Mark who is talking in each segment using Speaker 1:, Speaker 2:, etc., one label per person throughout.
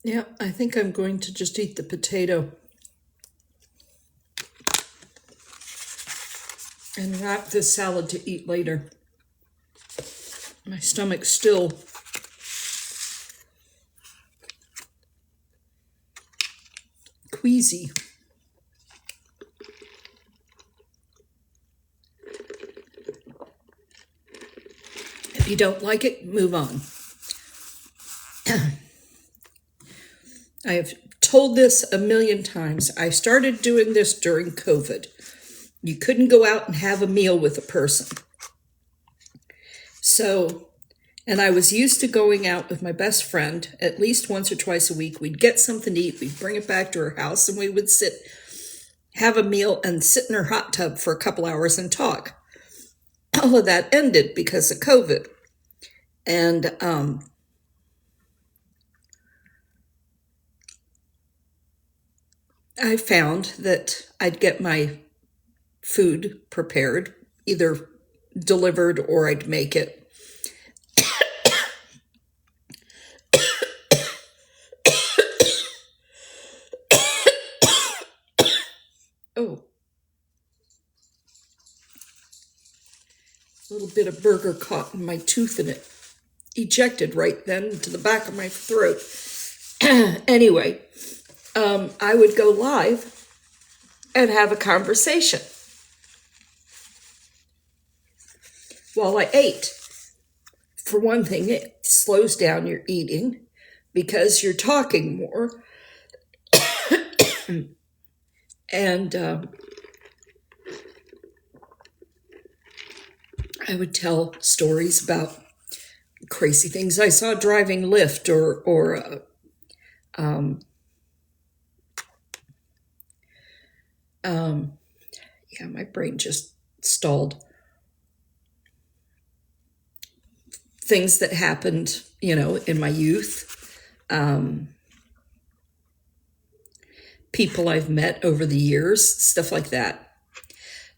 Speaker 1: Yeah, I think I'm going to just eat the potato and wrap this salad to eat later. My stomach's still queasy. If you don't like it, move on. I have told this a million times. I started doing this during COVID. You couldn't go out and have a meal with a person. So, and I was used to going out with my best friend at least once or twice a week. We'd get something to eat, we'd bring it back to her house, and we would have a meal and sit in her hot tub for a couple hours and talk. All of that ended because of COVID. And I found that I'd get my food prepared, either delivered or I'd make it. Oh, a little bit of burger caught in my tooth and it ejected right then into the back of my throat. Anyway, I would go live and have a conversation while I ate. For one thing, it slows down your eating because you're talking more. And I would tell stories about crazy things I saw driving Lyft yeah, my brain just stalled. Things that happened, in my youth. People I've met over the years, stuff like that.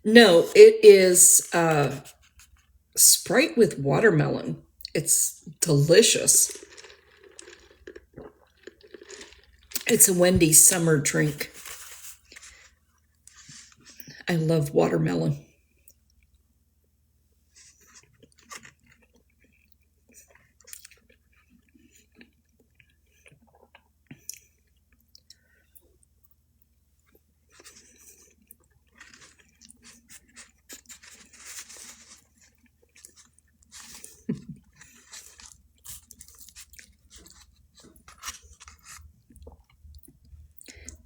Speaker 1: No, it is Sprite with watermelon. It's delicious. It's a Wendy's summer drink. I love watermelon.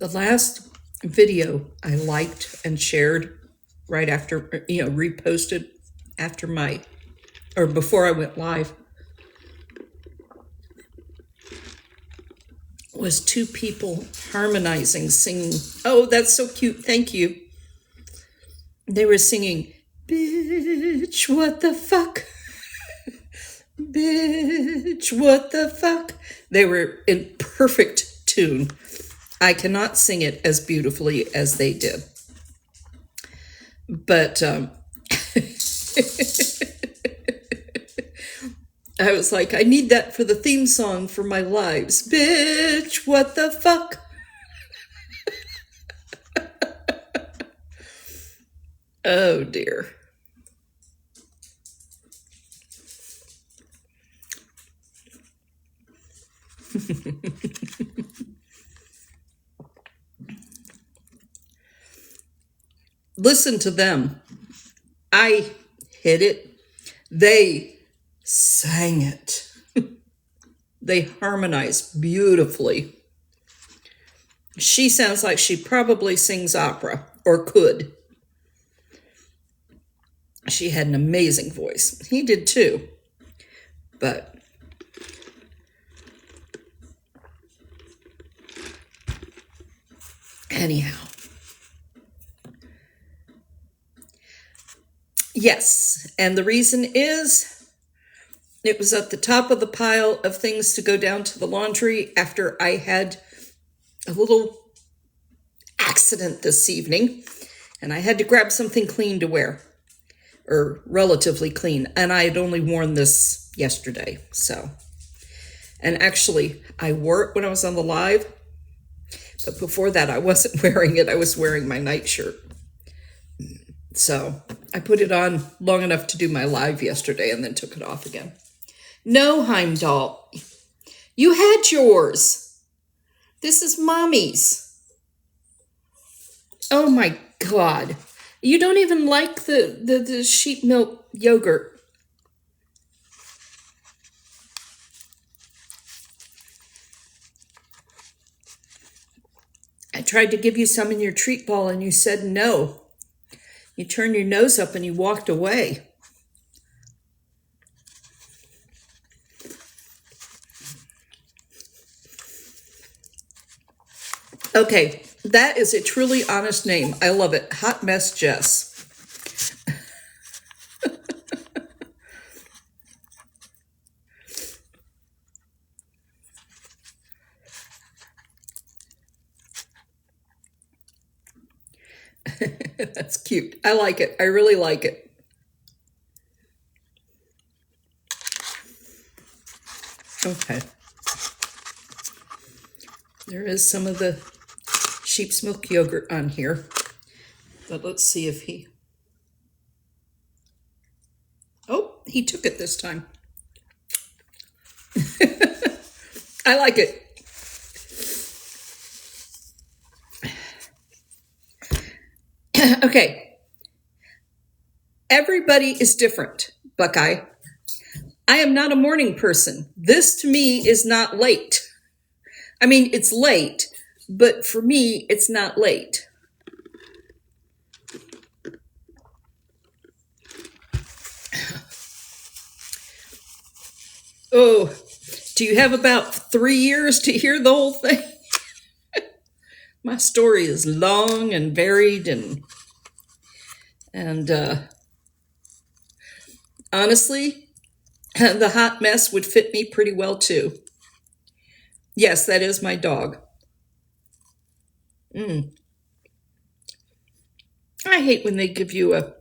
Speaker 1: The last video I liked and shared right after, reposted after before I went live was two people harmonizing, singing. Oh, that's so cute. Thank you. They were singing, "Bitch, what the fuck? Bitch, what the fuck?" They were in perfect tune. I cannot sing it as beautifully as they did. But I was like, I need that for the theme song for my lives. Bitch, what the fuck? Oh, dear. Listen to them. I hit it. They sang it. They harmonized beautifully. She sounds like she probably sings opera, or could. She had an amazing voice. He did too. But anyhow. Yes, and the reason is it was at the top of the pile of things to go down to the laundry after I had a little accident this evening, and I had to grab something clean to wear, or relatively clean, and I had only worn this yesterday, so And actually, I wore it when I was on the live, but before that, I wasn't wearing it. I was wearing my nightshirt. So I put it on long enough to do my live yesterday and then took it off again. No, Heimdall, you had yours. This is Mommy's. Oh my God. You don't even like the sheep milk yogurt. I tried to give you some in your treat ball and you said no. You turned your nose up and you walked away. Okay, that is a truly honest name. I love it. Hot Mess Jess. That's cute. I like it. I really like it. Okay. There is some of the sheep's milk yogurt on here. But let's see if he... Oh, he took it this time. I like it. Okay. Everybody is different, Buckeye. I am not a morning person. This to me is not late. I mean, it's late, but for me, it's not late. Oh, do you have about 3 years to hear the whole thing? My story is long and varied and honestly, the hot mess would fit me pretty well too. Yes, that is my dog. I hate when they give you a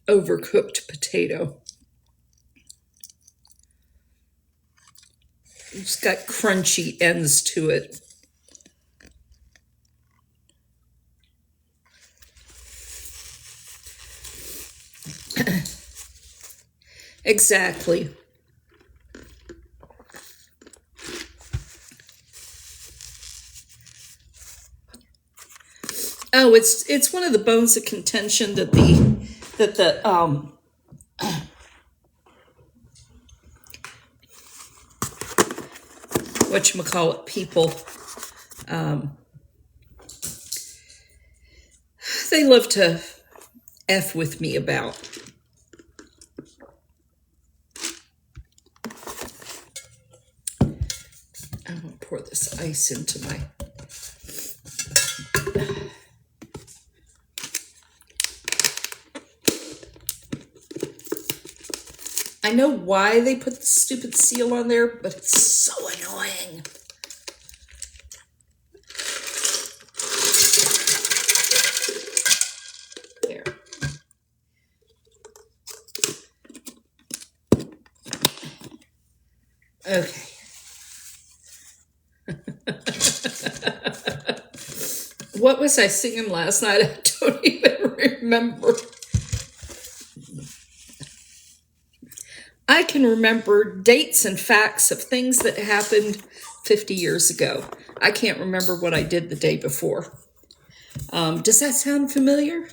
Speaker 1: overcooked potato. It's got crunchy ends to it. Exactly. Oh, it's one of the bones of contention that the whatchamacallit people they love to F with me about. I'm gonna pour this ice into my I know why they put the stupid seal on there, but it's so annoying. There. Okay. What was I singing last night? I don't even remember. I can remember dates and facts of things that happened 50 years ago. I can't remember what I did the day before. Does that sound familiar?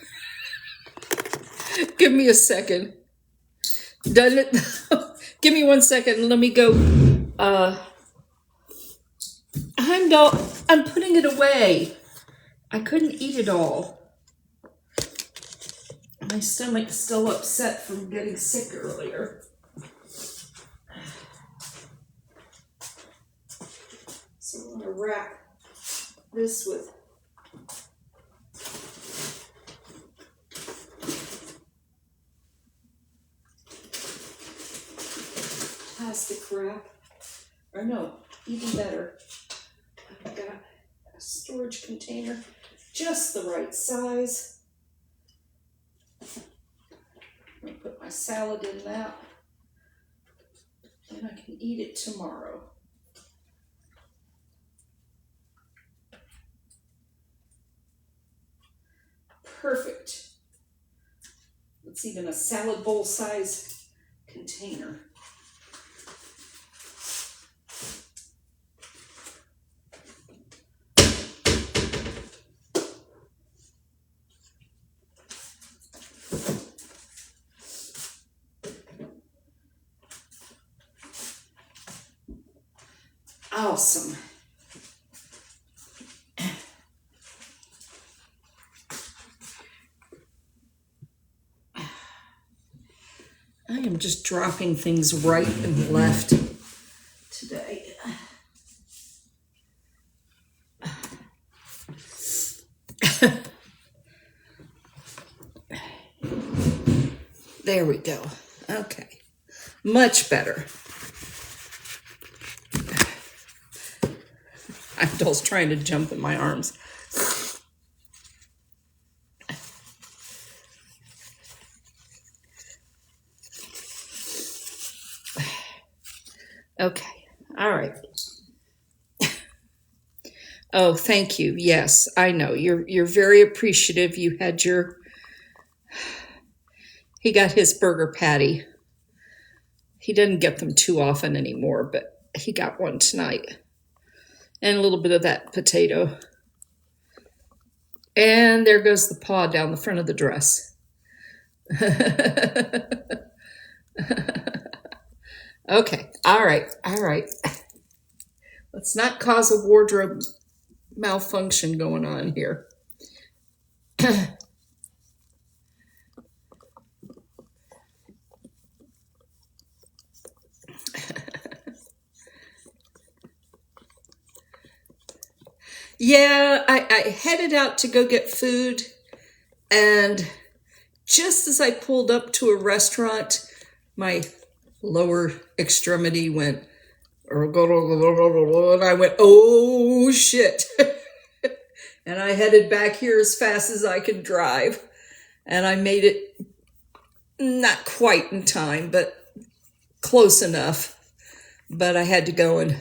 Speaker 1: Give me a second. Does it? Give me 1 second. Let me go. Heimdall, I'm putting it away. I couldn't eat it all. My stomach's still upset from getting sick earlier. So I'm going to wrap this with plastic wrap. Or no, even better. I've got a storage container just the right size. I'm going to put my salad in that. And I can eat it tomorrow. perfect. It's even a salad bowl size container. Awesome. I am just dropping things right and left today. There we go. Okay. Much better. Heimdall's trying to jump in my arms. Okay. All right. Oh, thank you. Yes, I know. You're very appreciative. You had he got his burger patty. He doesn't get them too often anymore, but he got one tonight. And a little bit of that potato. And there goes the paw down the front of the dress. Okay, all right. Let's not cause a wardrobe malfunction going on here. Yeah, I headed out to go get food, and just as I pulled up to a restaurant, my lower extremity went, and I went, oh shit. And I headed back here as fast as I could drive, and I made it not quite in time, but close enough. But I had to go and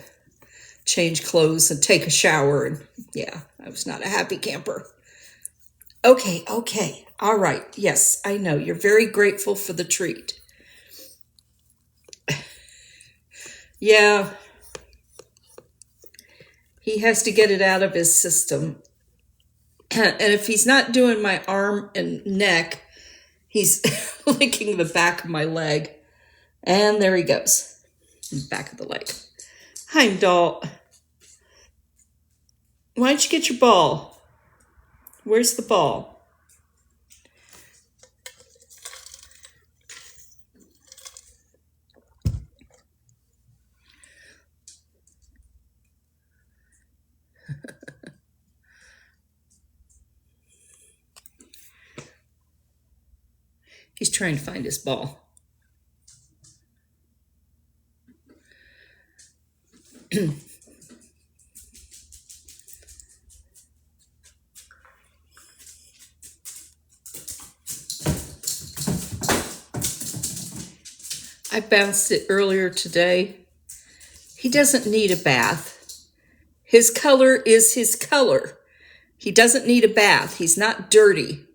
Speaker 1: change clothes and take a shower, and yeah, I was not a happy camper. Okay, all right. Yes, I know. You're very grateful for the treat. Yeah, he has to get it out of his system. And if he's not doing my arm and neck, he's licking the back of my leg. And there he goes. Back of the leg. Heimdall, why don't you get your ball? Where's the ball? He's trying to find his ball. I bounced it earlier today. He doesn't need a bath. His color is his color. He doesn't need a bath. He's not dirty.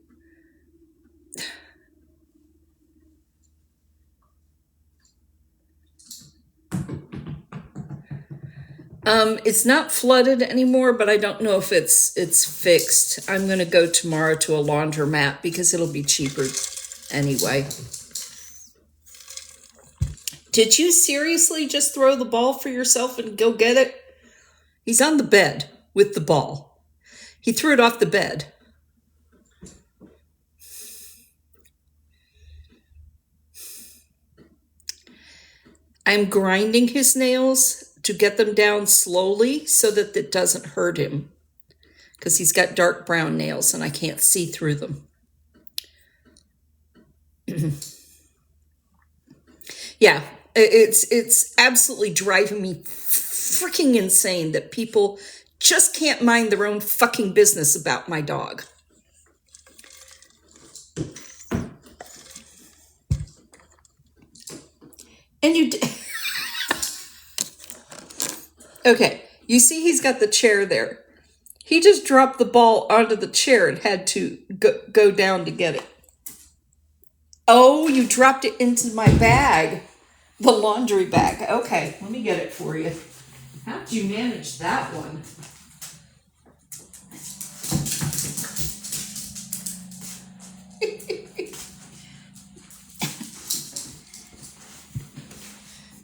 Speaker 1: It's not flooded anymore, but I don't know if it's fixed. I'm going to go tomorrow to a laundromat because it'll be cheaper anyway. Did you seriously just throw the ball for yourself and go get it? He's on the bed with the ball. He threw it off the bed. I'm grinding his nails to get them down slowly so that it doesn't hurt him, because he's got dark brown nails and I can't see through them. Yeah, it's absolutely driving me freaking insane that people just can't mind their own fucking business about my dog. And you okay, you see he's got the chair there. He just dropped the ball onto the chair and had to go down to get it. Oh, you dropped it into my bag. The laundry bag. Okay, let me get it for you. How'd you manage that one?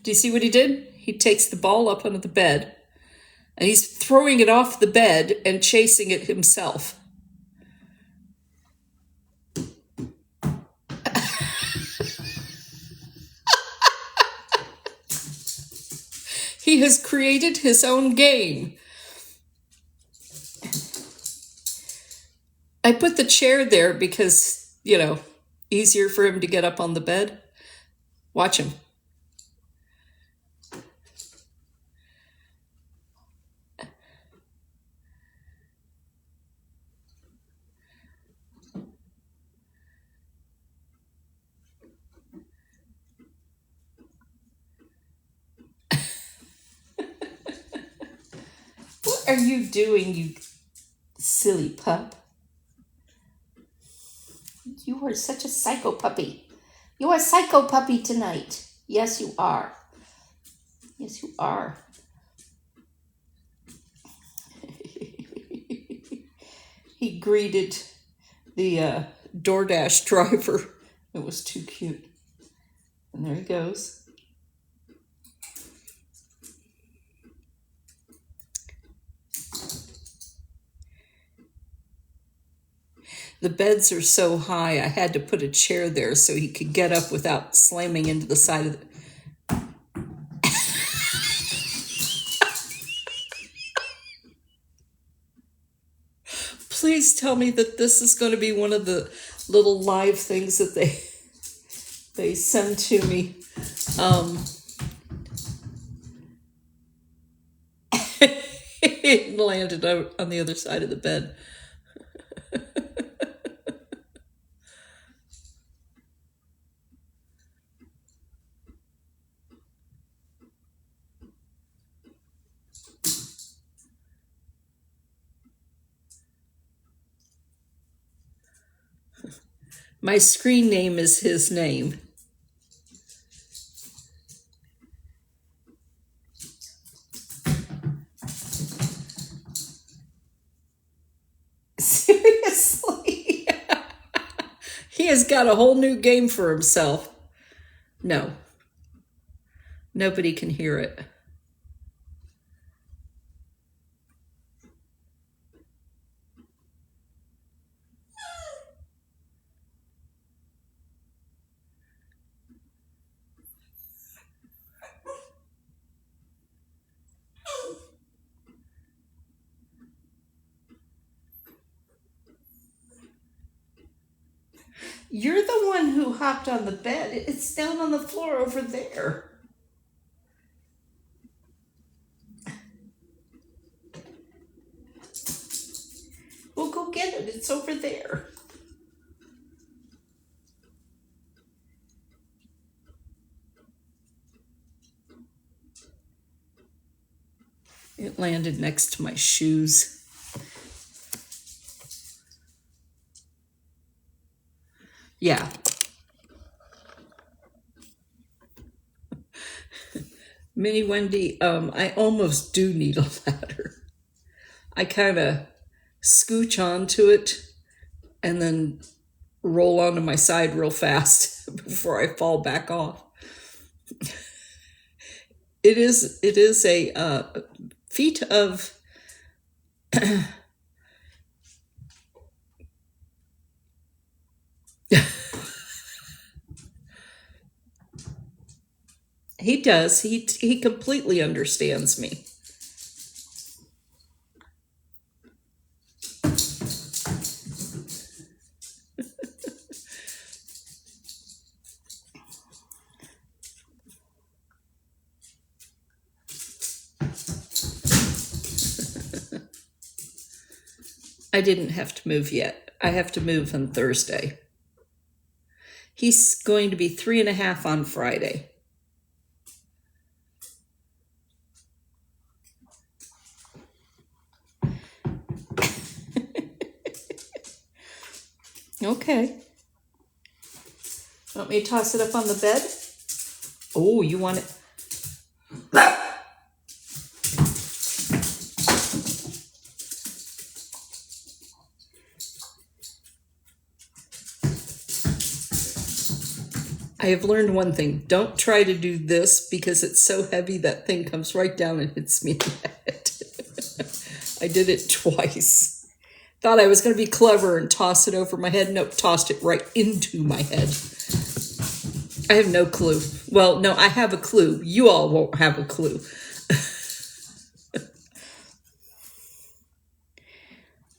Speaker 1: Do you see what he did? He takes the ball up onto the bed, and he's throwing it off the bed and chasing it himself. He has created his own game. I put the chair there because, easier for him to get up on the bed. Watch him. What are you doing, you silly pup? You are such a psycho puppy. You are a psycho puppy tonight. Yes, you are. Yes, you are. He greeted the DoorDash driver. It was too cute. And there he goes. The beds are so high, I had to put a chair there so he could get up without slamming into the side of the... Please tell me that this is going to be one of the little live things that they send to me. It landed out on the other side of the bed. My screen name is his name. Seriously? He has got a whole new game for himself. No. Nobody can hear it. You're the one who hopped on the bed. It's down on the floor over there. Well, go get it. It's over there. It landed next to my shoes. Yeah. Minnie Wendy, I almost do need a ladder. I kind of scooch onto it and then roll onto my side real fast before I fall back off. It is a feat of he does. He completely understands me. I didn't have to move yet. I have to move on Thursday. He's going to be 3.5 on Friday. Okay. Want me to toss it up on the bed? Oh, you want it? I have learned one thing. Don't try to do this because it's so heavy that thing comes right down and hits me in the head. I did it twice. Thought I was going to be clever and toss it over my head. Nope, tossed it right into my head. I have no clue. Well, no, I have a clue. You all won't have a clue.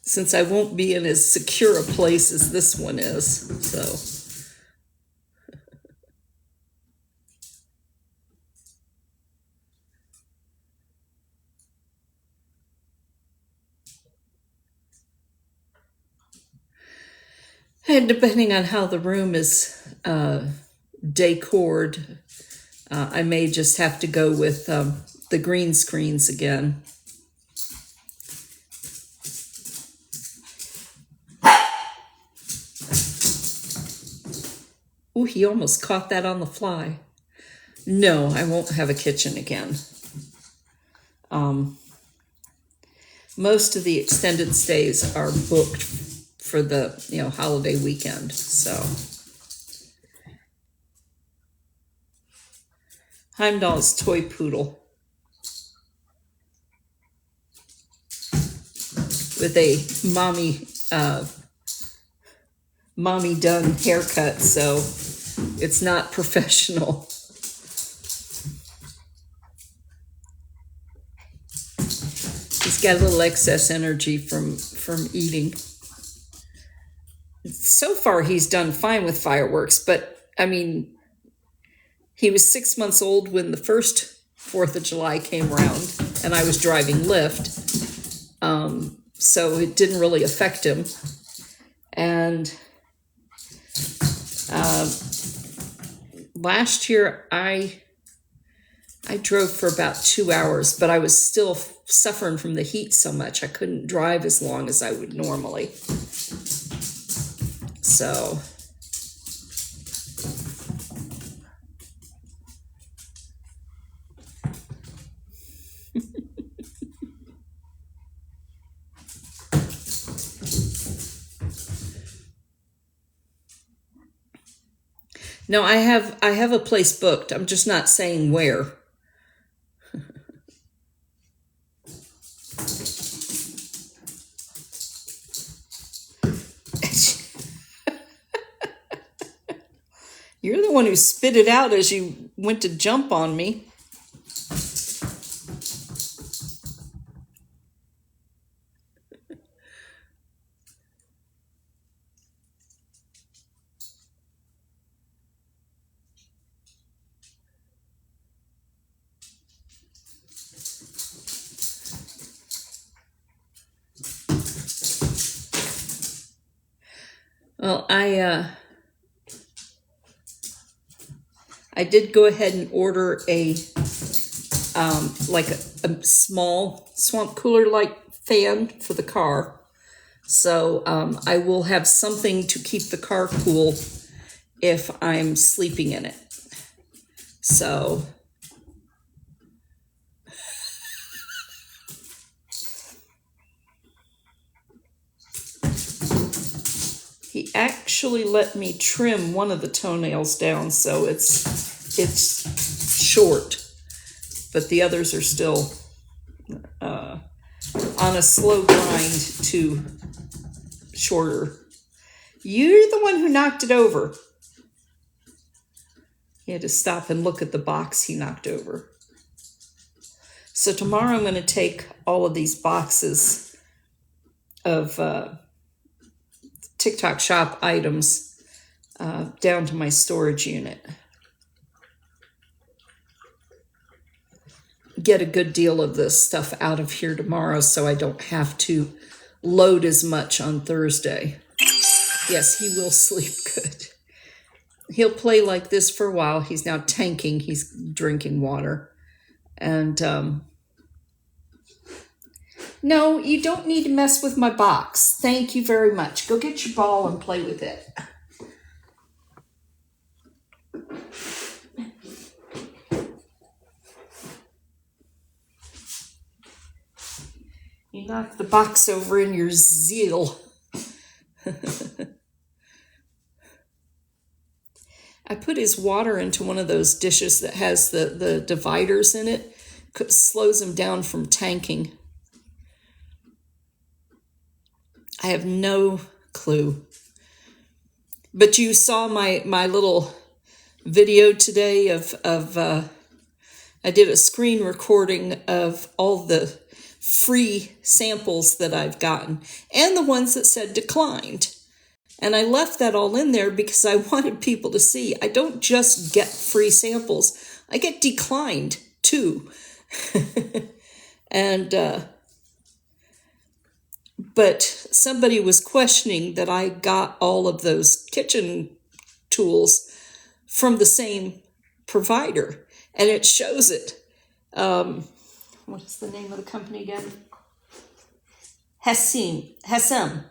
Speaker 1: Since I won't be in as secure a place as this one is, so... And depending on how the room is decored, I may just have to go with the green screens again. Ooh, he almost caught that on the fly. No, I won't have a kitchen again. Most of the extended stays are booked for the holiday weekend. So Heimdall's Toy Poodle with a mommy done haircut, so it's not professional. He's got a little excess energy from eating. So far, he's done fine with fireworks, but I mean, he was 6 months old when the first 4th of July came around, and I was driving Lyft, so it didn't really affect him. And last year, I drove for about 2 hours, but I was still suffering from the heat so much I couldn't drive as long as I would normally. So no, I have a place booked. I'm just not saying where. You're the one who spit it out as you went to jump on me. Well, I did go ahead and order a small swamp cooler like fan for the car. So I will have something to keep the car cool if I'm sleeping in it. So he actually let me trim one of the toenails down, so it's short, but the others are still on a slow grind to shorter. You're the one who knocked it over. He had to stop and look at the box he knocked over. So tomorrow I'm going to take all of these boxes of TikTok shop items down to my storage unit. Get a good deal of this stuff out of here tomorrow so I don't have to load as much on Thursday. Yes, he will sleep good. He'll play like this for a while. He's now tanking. He's drinking water. And No, you don't need to mess with my box. Thank you very much. Go get your ball and play with it. You knocked the box over in your zeal. I put his water into one of those dishes that has the dividers in it. Slows him down from tanking. I have no clue. But you saw my little video today of I did a screen recording of all the free samples that I've gotten and the ones that said declined. And I left that all in there because I wanted people to see I don't just get free samples, I get declined too. And but somebody was questioning that I got all of those kitchen tools from the same provider, and it shows it. What is the name of the company again? Hesem, Heesem,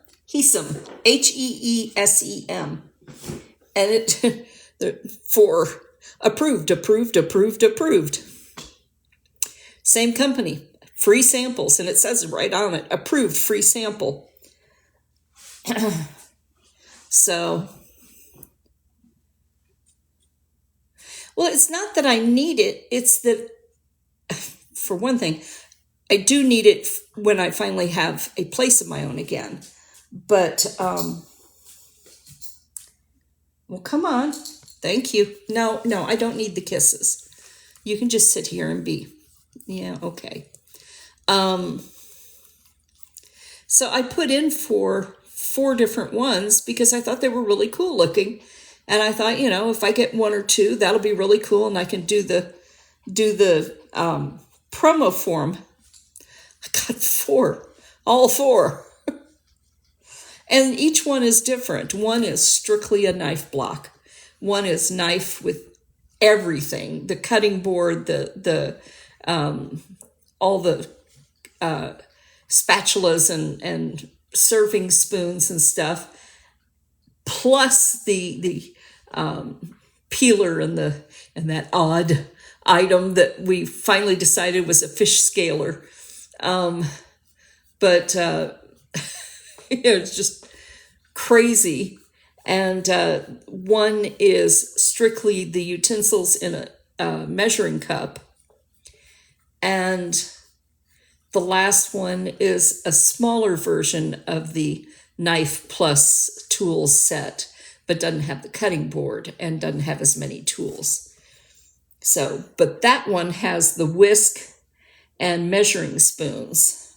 Speaker 1: and it for approved. Same company, free samples, and it says right on it, approved free sample. So, well, it's not that I need it. It's that, for one thing, I do need it when I finally have a place of my own again. But, well, come on. Thank you. No, I don't need the kisses. You can just sit here and be. Yeah, okay. So I put in for 4 different ones because I thought they were really cool looking. And I thought, if I get 1 or 2, that'll be really cool. And I can do the promo form. I got 4, all 4. And each one is different. One is strictly a knife block. One is knife with everything, the cutting board, all the spatulas and serving spoons and stuff, plus the peeler and that odd item that we finally decided was a fish scaler. But it's just crazy. And one is strictly the utensils in a measuring cup. And the last one is a smaller version of the knife plus tools set, but doesn't have the cutting board and doesn't have as many tools. So, but that one has the whisk and measuring spoons.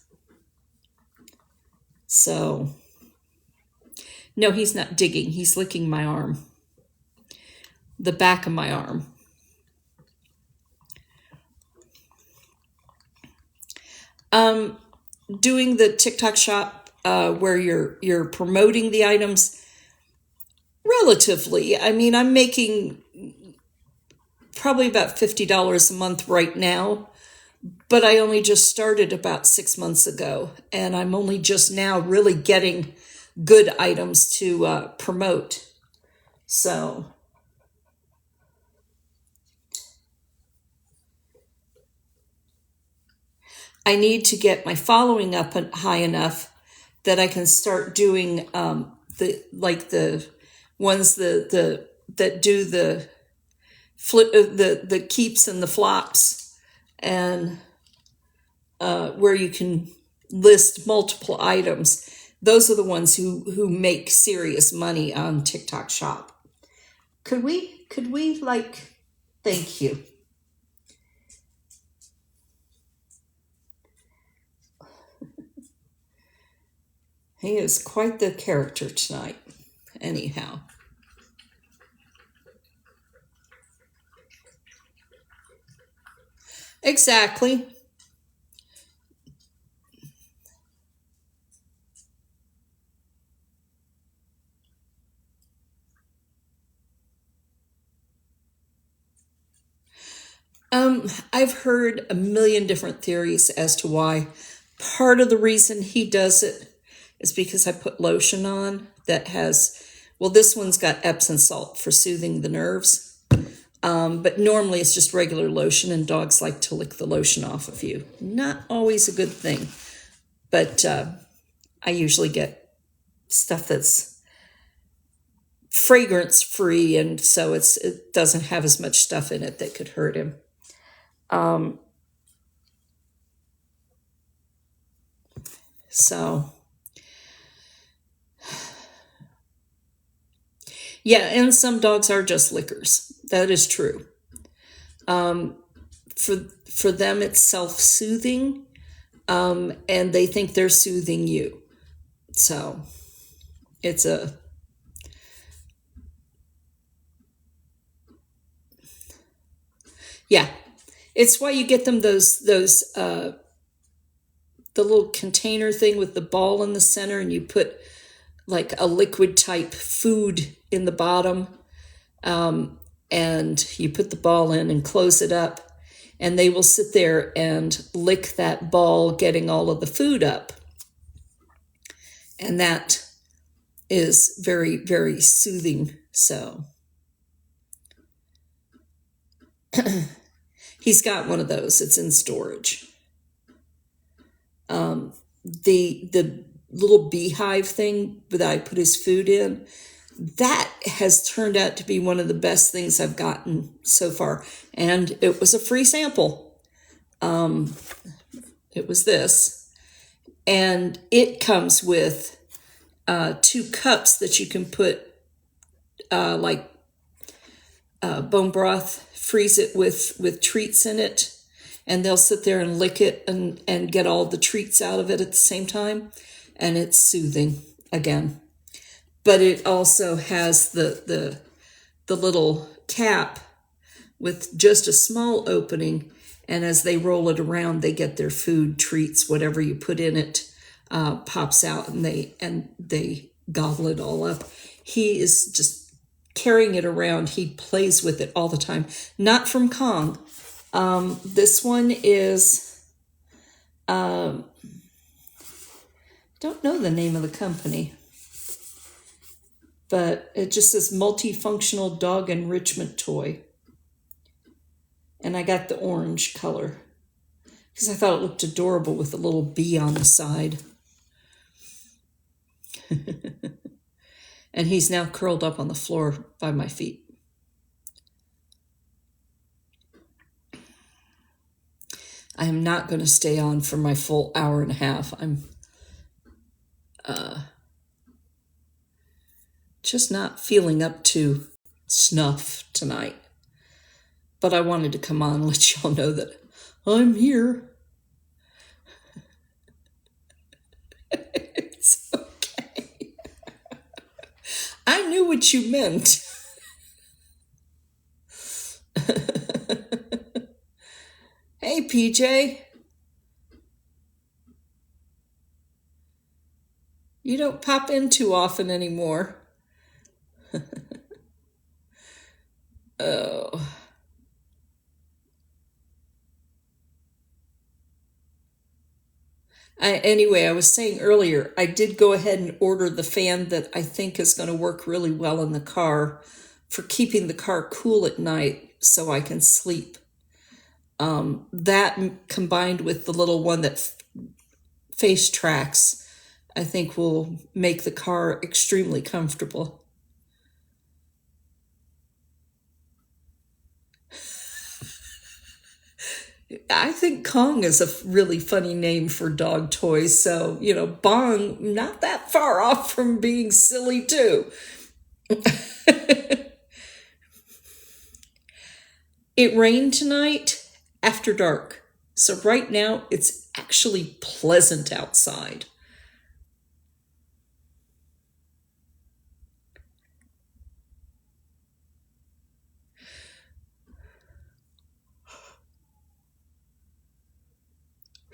Speaker 1: So, no, he's not digging. He's licking my arm, the back of my arm. Doing the TikTok shop where you're promoting the items, relatively. I mean, I'm making probably about $50 a month right now, but I only just started about 6 months ago, and I'm only just now really getting good items to promote. So I need to get my following up high enough that I can start doing the ones that do the flip, the keeps and the flops, and where you can list multiple items. Those are the ones who make serious money on TikTok Shop. Could we thank you. He is quite the character tonight, anyhow. Exactly. I've heard a million different theories as to why Part of the reason he does it is because I put lotion on that has, well, this one's got Epsom salt for soothing the nerves. But normally it's just regular lotion, and dogs like to lick the lotion off of you. Not always a good thing, but I usually get stuff that's fragrance free, and so it doesn't have as much stuff in it that could hurt him. So yeah, and some dogs are just lickers. That is true. For them, it's self-soothing, and they think they're soothing you. So it's yeah, it's why you get them those the little container thing with the ball in the center, and you put like a liquid type food in the bottom, and you put the ball in and close it up, and they will sit there and lick that ball, getting all of the food up. And that is very, very soothing. So he's got one of those. It's in storage. The little beehive thing that I put his food in, that has turned out to be one of the best things I've gotten so far. And it was a free sample. It was this. And it comes with 2 cups that you can put bone broth, freeze it with treats in it, and they'll sit there and lick it and get all the treats out of it at the same time. And it's soothing again. But it also has the little cap with just a small opening, and as they roll it around, they get their food, treats, whatever you put in it, pops out, and they gobble it all up. He is just carrying it around. He plays with it all the time. Not from Kong. This one is, don't know the name of the company, but it just says multifunctional dog enrichment toy. And I got the orange color because I thought it looked adorable with a little bee on the side. And he's now curled up on the floor by my feet. I am not going to stay on for my full hour and a half. I'm just not feeling up to snuff tonight. But I wanted to come on and let y'all know that I'm here. It's okay. I knew what you meant. Hey, PJ. You don't pop in too often anymore. Oh. Anyway, I was saying earlier, I did go ahead and order the fan that I think is going to work really well in the car for keeping the car cool at night so I can sleep. That combined with the little one that face tracks, I think will make the car extremely comfortable. I think Kong is a really funny name for dog toys. So, Bong, not that far off from being silly too. It rained tonight after dark. So right now it's actually pleasant outside.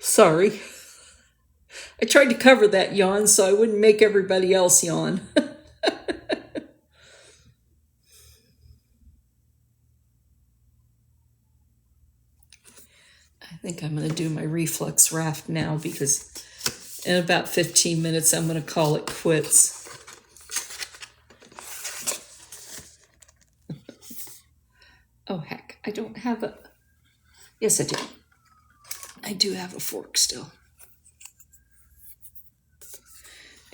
Speaker 1: Sorry. I tried to cover that yawn so I wouldn't make everybody else yawn. I think I'm going to do my reflux raft now because In about 15 minutes, I'm going to call it quits. Oh, heck, I don't have a... Yes, I do. I do have a fork still.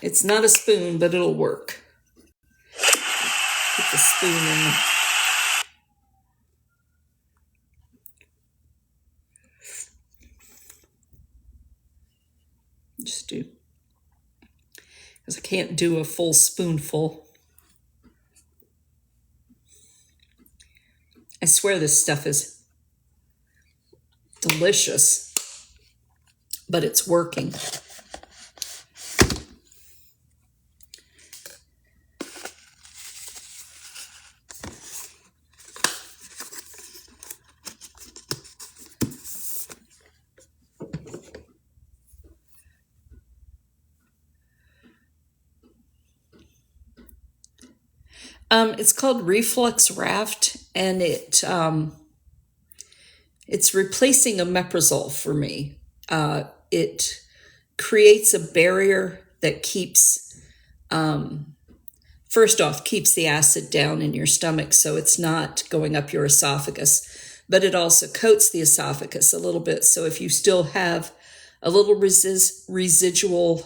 Speaker 1: It's not a spoon, but it'll work. Put the spoon in there. Just do, because I can't do a full spoonful. I swear this stuff is delicious, but it's working. It's called Reflux Raft, and it's replacing omeprazole for me. It creates a barrier that keeps, first off, keeps the acid down in your stomach so it's not going up your esophagus, but it also coats the esophagus a little bit. So if you still have a little residual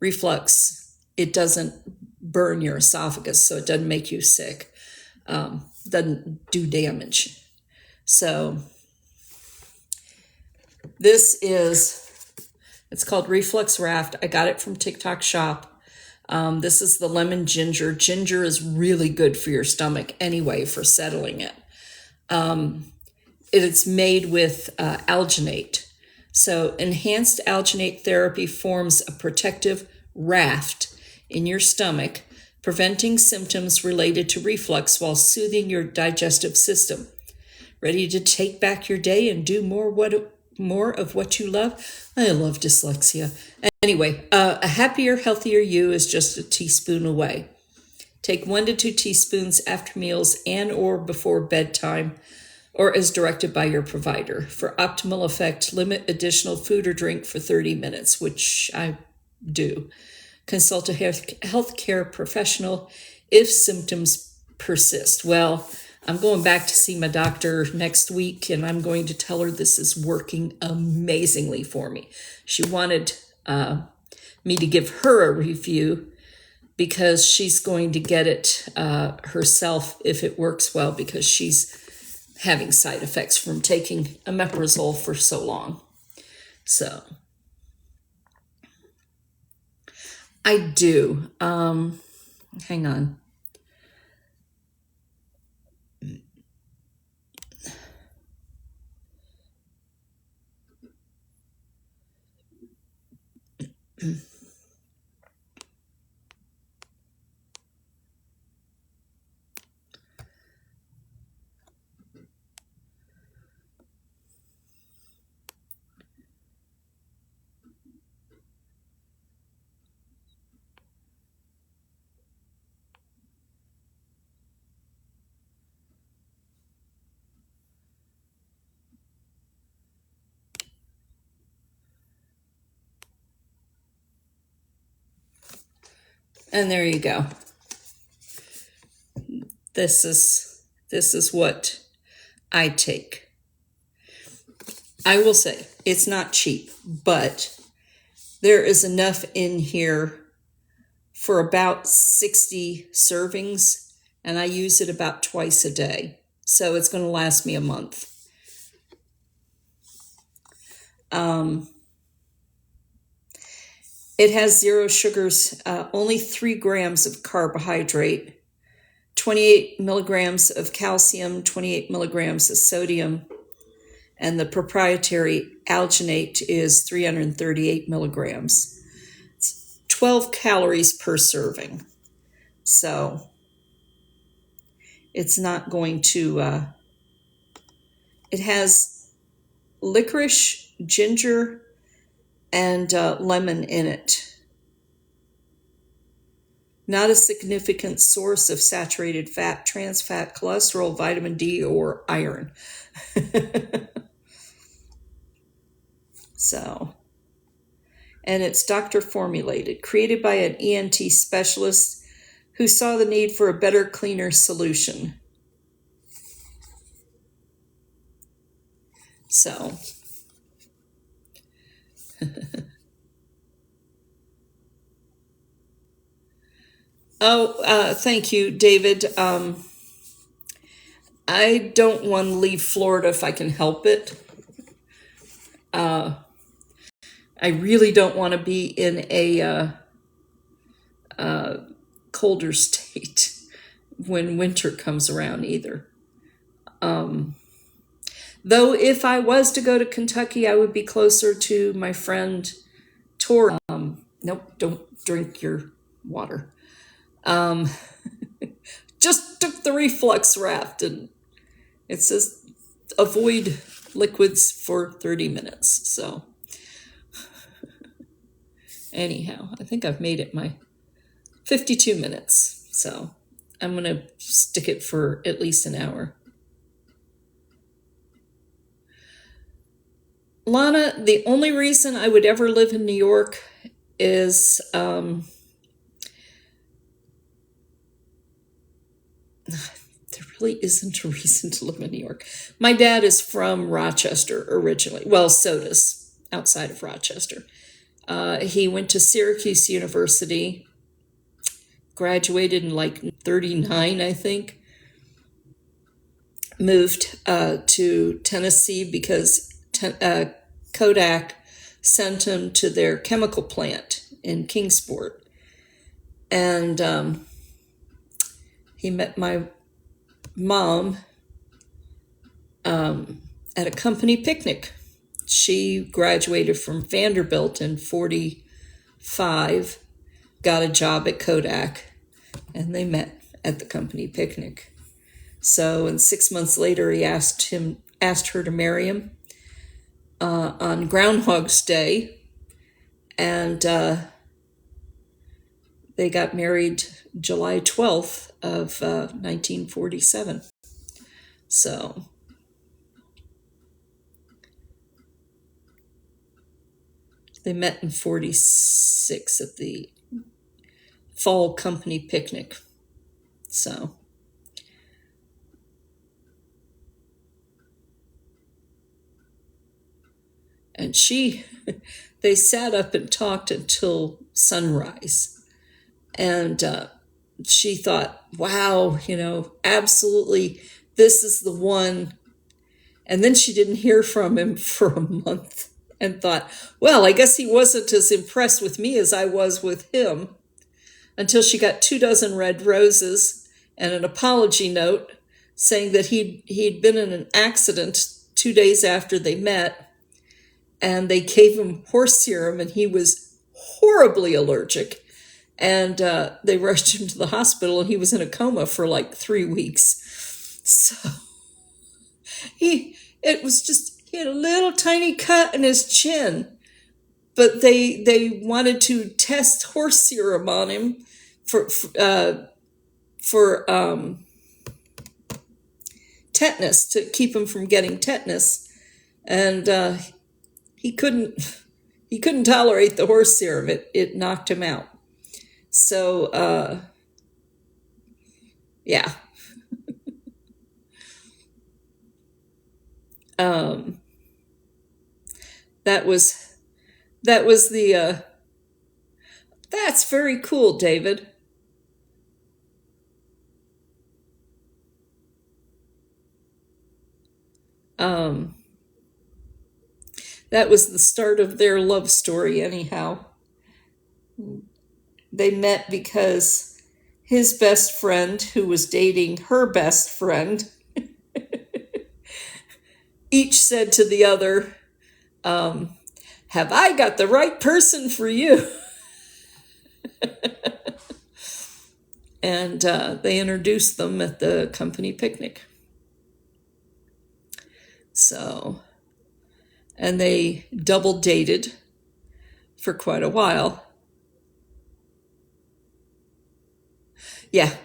Speaker 1: reflux, it doesn't burn your esophagus, so it doesn't make you sick, doesn't do damage. So it's called Reflux Raft. I got it from TikTok Shop. This is the lemon ginger. Ginger is really good for your stomach anyway, for settling it. It's made with alginate. So enhanced alginate therapy forms a protective raft in your stomach, preventing symptoms related to reflux while soothing your digestive system. Ready to take back your day and do more of what you love? I love dyslexia. Anyway, a happier, healthier you is just a teaspoon away. Take 1 to 2 teaspoons after meals and or before bedtime, or as directed by your provider. For optimal effect, limit additional food or drink for 30 minutes, which I do. Consult a healthcare professional if symptoms persist. Well, I'm going back to see my doctor next week, and I'm going to tell her this is working amazingly for me. She wanted me to give her a review because she's going to get it herself if it works well, because she's having side effects from taking omeprazole for so long. So I do. Hang on. And there you go. This is what I take. I will say it's not cheap, but there is enough in here for about 60 servings, and I use it about twice a day. So it's going to last me a month. It has 0 sugars, only 3 grams of carbohydrate, 28 milligrams of calcium, 28 milligrams of sodium, and the proprietary alginate is 338 milligrams. It's 12 calories per serving. So it's not going to, it has licorice, ginger, and lemon in it. Not a significant source of saturated fat, trans fat, cholesterol, vitamin D, or iron. So and it's doctor formulated, created by an ENT specialist who saw the need for a better, cleaner solution. So, thank you, David. I don't want to leave Florida if I can help it. I really don't want to be in a colder state when winter comes around either. Though if I was to go to Kentucky, I would be closer to my friend Tori. Nope, don't drink your water. Just took the reflux raft, and it says avoid liquids for 30 minutes. So anyhow, I think I've made it my 52 minutes. So I'm going to stick it for at least an hour. Lana, the only reason I would ever live in New York is there really isn't a reason to live in New York. My dad is from Rochester originally. Well, Sodas, outside of Rochester. He went to Syracuse University, graduated in like 39, I think. Moved to Tennessee because Kodak sent him to their chemical plant in Kingsport. And he met my mom at a company picnic. She graduated from Vanderbilt in 45, got a job at Kodak, and they met at the company picnic. So, and 6 months later, he asked her to marry him on Groundhog's Day, and they got married July 12th of 1947. So they met in 46 at the fall company picnic. So and they sat up and talked until sunrise. And she thought, wow, absolutely, this is the one. And then she didn't hear from him for a month and thought, well, I guess he wasn't as impressed with me as I was with him, until she got 24 red roses and an apology note saying that he'd been in an accident 2 days after they met, and they gave him horse serum, and he was horribly allergic. And they rushed him to the hospital, and he was in a coma for like 3 weeks. So he had a little tiny cut in his chin, but they wanted to test horse serum on him for tetanus, to keep him from getting tetanus, and he couldn't tolerate the horse serum. It knocked him out. So, yeah. That was the, that's very cool, David. That was the start of their love story anyhow. They met because his best friend, who was dating her best friend, each said to the other, have I got the right person for you? And they introduced them at the company picnic. So, and they double dated for quite a while. Yeah.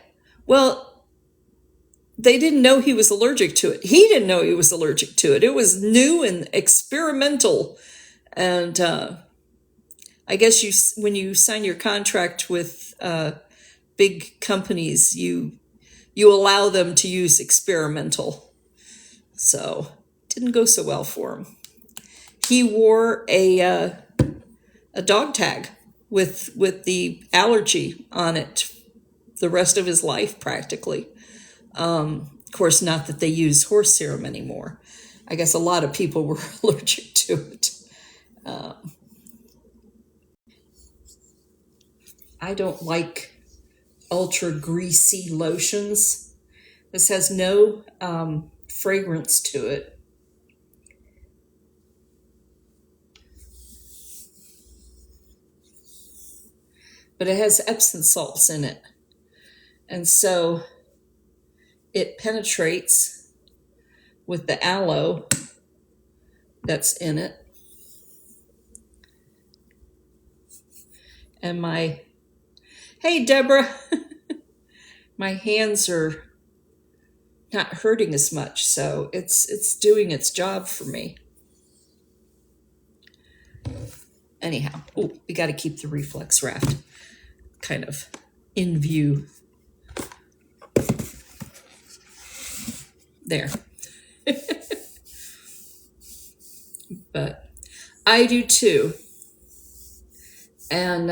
Speaker 1: Well, they didn't know he was allergic to it. He didn't know he was allergic to it. It was new and experimental. And I guess when you sign your contract with big companies, you allow them to use experimental. So didn't go so well for him. He wore a dog tag with the allergy on it the rest of his life practically. Of course, not that they use horse serum anymore. I guess a lot of people were allergic to it. I don't like ultra greasy lotions. This has no fragrance to it. But it has Epsom salts in it. And so it penetrates with the aloe that's in it. And hey, Deborah, my hands are not hurting as much, so it's doing its job for me. Anyhow, we got to keep the reflex raft kind of in view. There. But I do too. And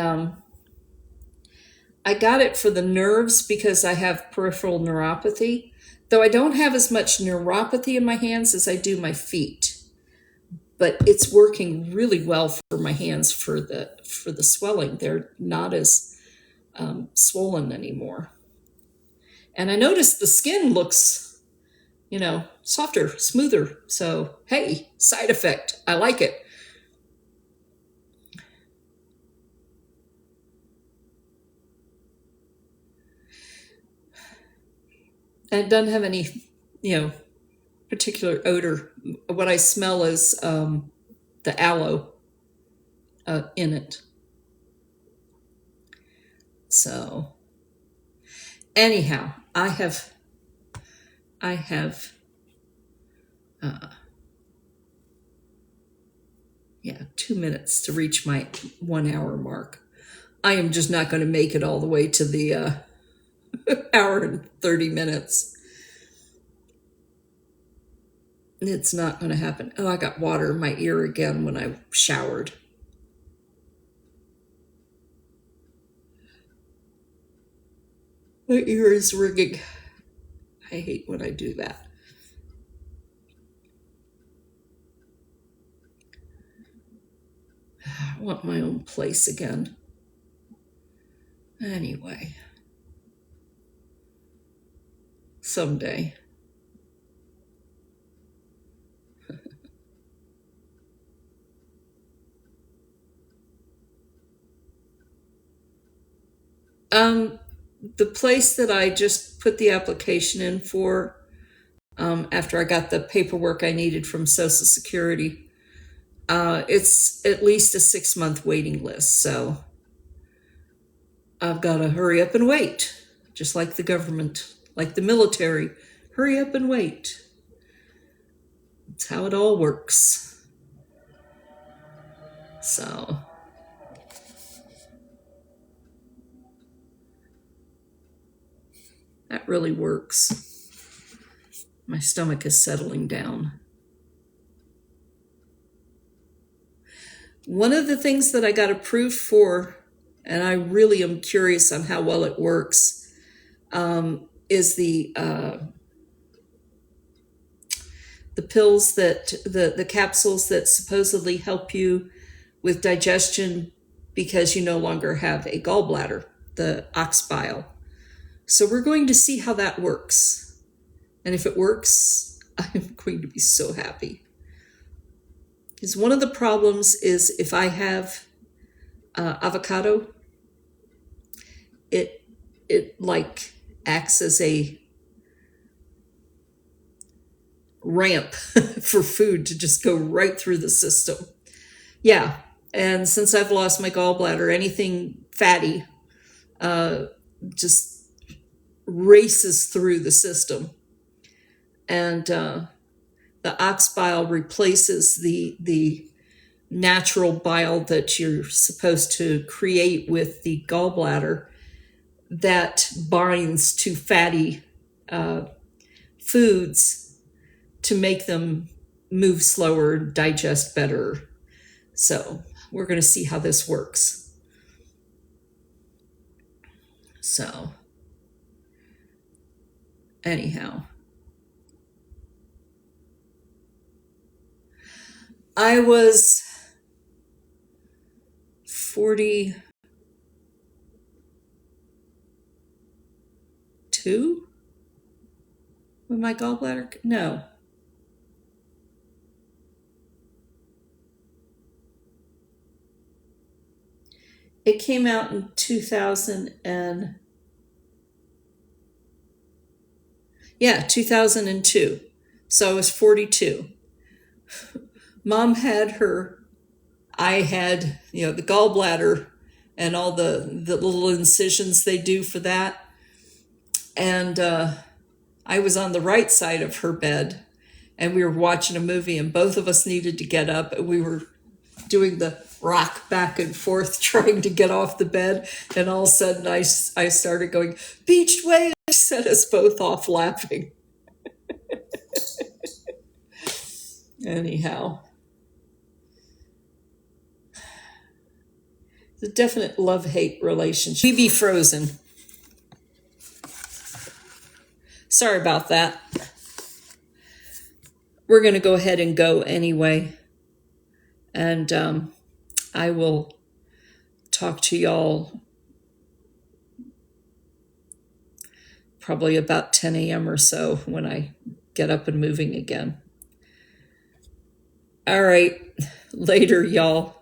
Speaker 1: I got it for the nerves because I have peripheral neuropathy, though I don't have as much neuropathy in my hands as I do my feet. But it's working really well for my hands for the swelling. They're not as swollen anymore. And I noticed the skin looks, softer, smoother. So, hey, side effect. I like it. And it doesn't have any, particular odor. What I smell is the aloe in it. So, anyhow, I have 2 minutes to reach my 1 hour mark. I am just not going to make it all the way to the hour and 30 minutes. It's not going to happen. Oh, I got water in my ear again when I showered. My ear is ringing. I hate when I do that. I want my own place again. Anyway. Someday. The place that I just put the application in for, after I got the paperwork I needed from Social Security, it's at least a 6-month waiting list. So I've got to hurry up and wait, just like the government, like the military. Hurry up and wait. That's how it all works. So that really works. My stomach is settling down. One of the things that I got approved for, and I really am curious on how well it works, is the pills that the capsules that supposedly help you with digestion because you no longer have a gallbladder, the ox bile. So we're going to see how that works. And if it works, I'm going to be so happy. Because one of the problems is if I have avocado, it like acts as a ramp for food to just go right through the system. Yeah, and since I've lost my gallbladder, anything fatty just races through the system. And the ox bile replaces the natural bile that you're supposed to create with the gallbladder that binds to fatty foods to make them move slower, digest better. So we're going to see how this works. So anyhow, I was 42 when my gallbladder, no. It came out in 2002. So I was 42. Mom had her, I had, the gallbladder and all the little incisions they do for that. And I was on the right side of her bed, and we were watching a movie, and both of us needed to get up, and we were doing the rock back and forth trying to get off the bed, and all of a sudden I started going, "Beached wave," set us both off laughing. Anyhow, it's a definite love-hate relationship. We be frozen. Sorry about that. We're going to go ahead and go anyway. And I will talk to y'all probably about 10 a.m. or so when I get up and moving again. All right. Later, y'all.